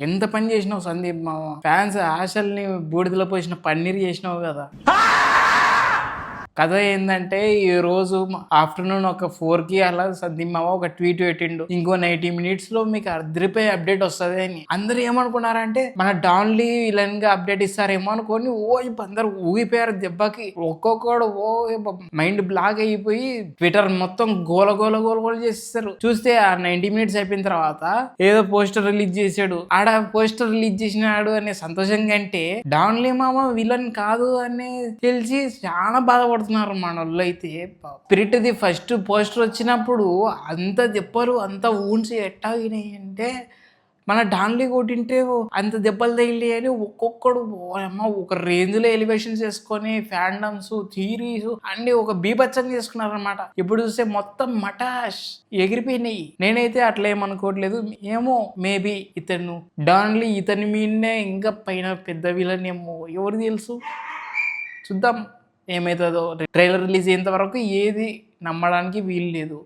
ఎంత పని చేసినావు సందీప్ మామ, ఫ్యాన్స్ ఆశల్ని బూడిదలో పోసిన పన్నీర్ చేసినావు కదా. కథ ఏంటంటే ఈ రోజు ఆఫ్టర్నూన్ ఒక 4కి అలా సందీప్ మామ ఒక ట్వీట్ పెట్టిండు, ఇంకో 90 minutes లో మీకు అర్ధరిపోయి అప్డేట్ వస్తుంది అని. అందరూ ఏమనుకున్నారంటే మన డాన్లీ విలన్ గా అప్డేట్ ఇస్తారేమో అనుకొని అందరు ఊగిపోయారు దెబ్బకి. ఒక్కొక్కడు మైండ్ బ్లాక్ అయిపోయి ట్విట్టర్ మొత్తం గోల గోల గోల గోల చేసేస్తారు. చూస్తే ఆ 90 minutes అయిపోయిన తర్వాత ఏదో పోస్టర్ రిలీజ్ చేశాడు. ఆడ పోస్టర్ రిలీజ్ చేసినాడు అనే సంతోషం కంటే డాన్లీ మామ విలన్ కాదు అని తెలిసి చాలా బాధపడుతున్నారు మనోళ్ళు అయితే. స్పిరిట్ ది ఫస్ట్ పోస్టర్ వచ్చినప్పుడు అంత దెబ్బలు అంత ఊన్స్ ఎట్టాగినాయి అంటే మన డాన్లీ కొట్టింటే అంత దెబ్బలు తగిలి అని ఒక్కొక్కడు ఒక రేంజ్లో ఎలివేషన్స్ చేసుకొని ఫ్యాండమ్స్ థీరీస్ అన్ని ఒక బీభత్సం చేసుకున్నారు అనమాట. ఇప్పుడు చూస్తే మొత్తం మటాష్ ఎగిరిపోయినాయి. నేనైతే అట్లా ఏమనుకోవట్లేదు. ఏమో మేబీ ఇతను డాన్లీ ఇతని మీదనే ఇంకా పైన పెద్ద విలన్ ఏమో, ఎవరు తెలుసు, చూద్దాం ఏమవుతుందో. ట్రైలర్ రిలీజ్ అయ్యేంత వరకు ఏది నమ్మడానికి వీలు లేదు.